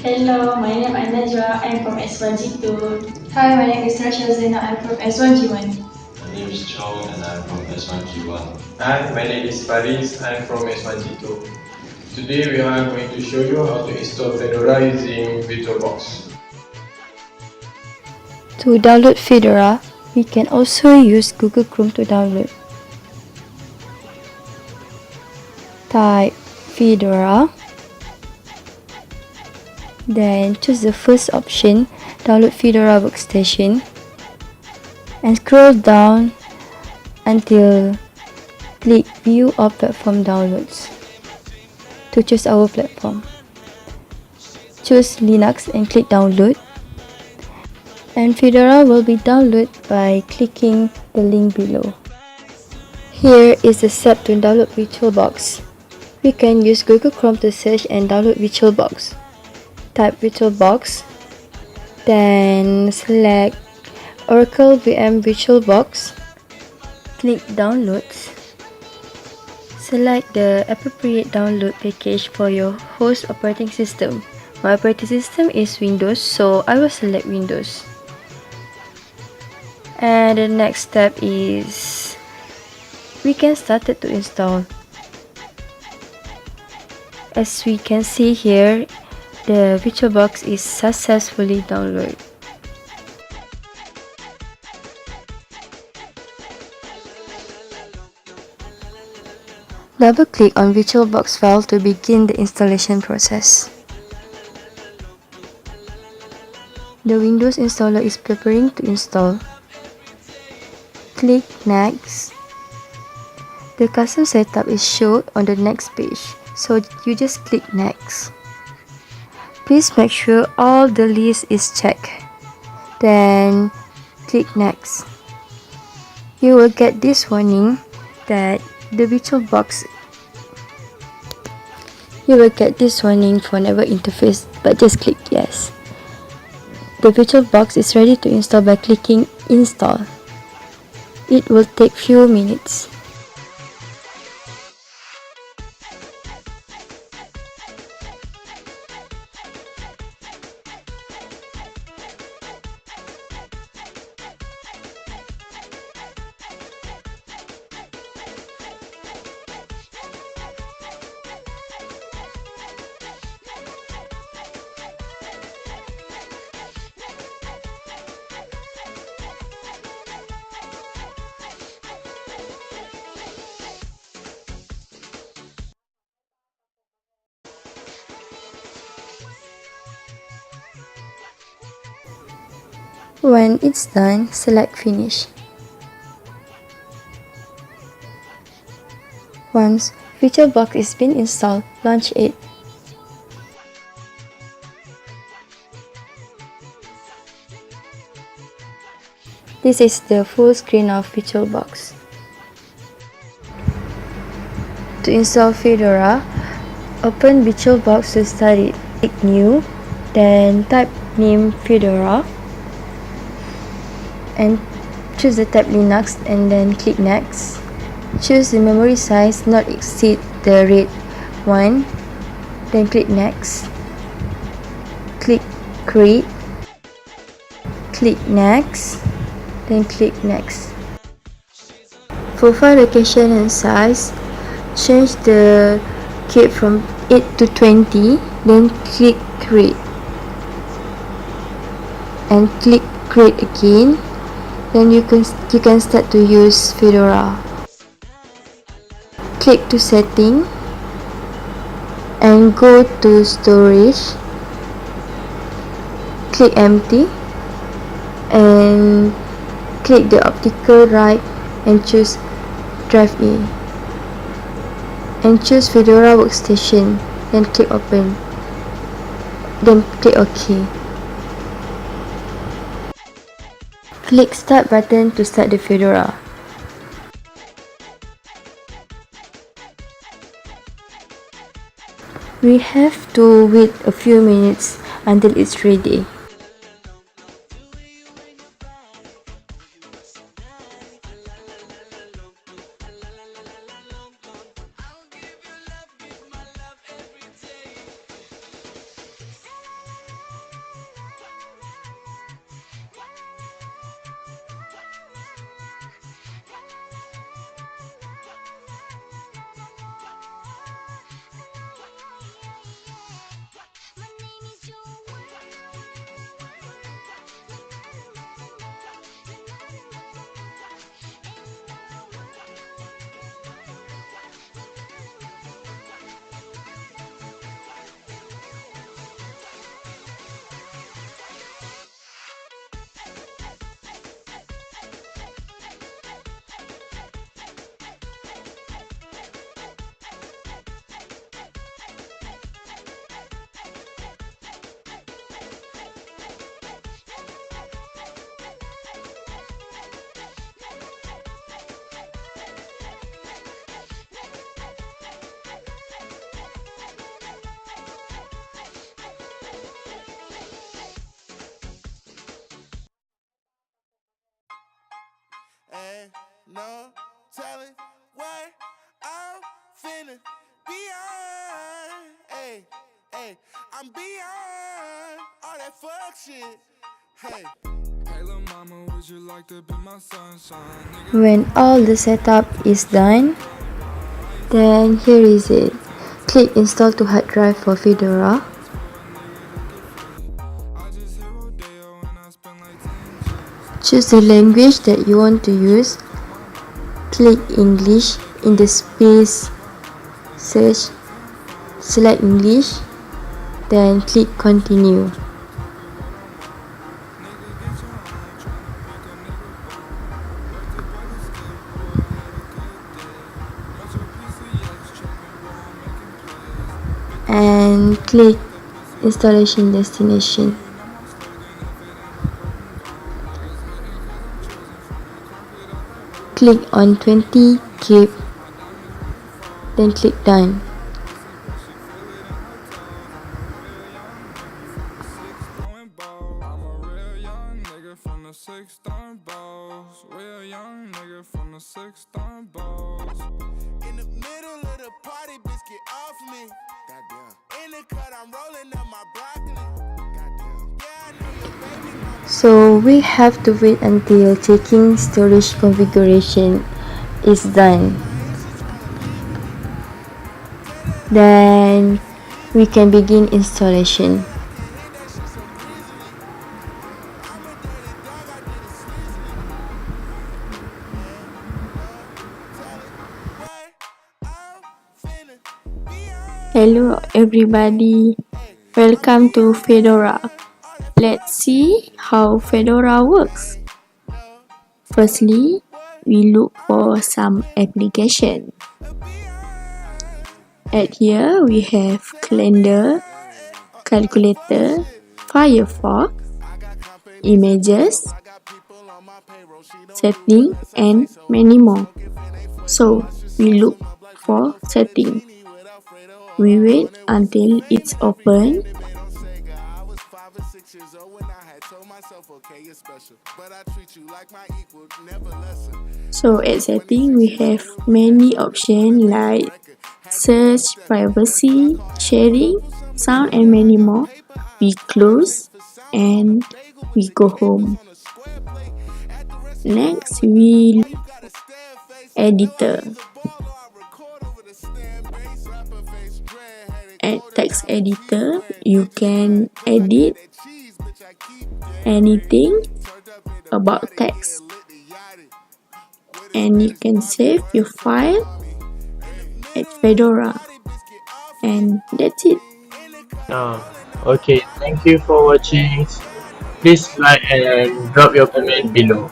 Hello, my name is Najwa. I'm from S1G2. Hi, my name is Rasha Zena. I'm from S1G1. My name is Chong and I'm from S1G1. Hi, my name is Faris. I'm from S1G2. Today we are going to show you how to install Fedora using VirtualBox. To download Fedora, we can also use Google Chrome to download. Type Fedora, then choose the first option, download Fedora workstation, and scroll down until click view all platform downloads to choose our platform. Choose Linux and click download, and Fedora will be downloaded by clicking the link below. Here is the step to download VirtualBox. We can use Google Chrome to search and download VirtualBox. Type VirtualBox, then select Oracle VM VirtualBox. Click Downloads. Select the appropriate download package for your host operating system. My operating system is Windows, so I will select Windows. And the next step is we can start it to install. As we can see here, the VirtualBox is successfully downloaded. Double-click on VirtualBox file to begin the installation process. The Windows installer is preparing to install. Click Next. The custom setup is shown on the next page, so you just click Next. Please make sure all the list is checked. Then click Next. You will get this warning that the VirtualBox. You will get this warning for never interface, but just click Yes. The VirtualBox is ready to install by clicking Install. It will take few minutes. When it's done, select Finish. Once VirtualBox is been installed, launch it. This is the full screen of VirtualBox. To install Fedora, open VirtualBox to start it. Click New, then type name Fedora, and choose the type Linux and then click Next. Choose the memory size not exceed the rate 1, then click Next. Click Create. Click Next, then click Next. For file location and size, change the key from 8 to 20, then click Create. And click Create again. Then you can start to use Fedora. Click to Setting and go to Storage. Click Empty and click the optical right and choose Drive A. And choose Fedora Workstation. Then click Open. Then click OK. Click Start button to start the Fedora. We have to wait a few minutes until it's ready. No telling what I'm finna beyond. Hey, hey, I'm beyond all that fuck shit. Hey. Hey, little mama, would you like to be my sunshine? When all the setup is done, then here is it. Click install to hard drive for Fedora. Choose the language that you want to use. Click English in the space search. Select English, then click continue. And click installation destination. Click on 20 GB, then click done. In the middle of the party, bitch, get off me. Goddamn. In the cut, I'm rolling up my broccoli. Goddamn. Yeah, I know your baby mama. So we have to wait until checking storage configuration is done. Then we can begin installation. Hello everybody, welcome to Fedora. Let's see how Fedora works. Firstly, we look for some application. At here we have calendar, calculator, Firefox, images, setting and many more. So we look for setting. We wait until it's open. So at setting we have many options like search, privacy, sharing, sound and many more. We close and we go home. Next we editor. At text editor, you can edit anything about text and you can save your file at Fedora, and that's it. Okay, thank you for watching. Please like and drop your comment below.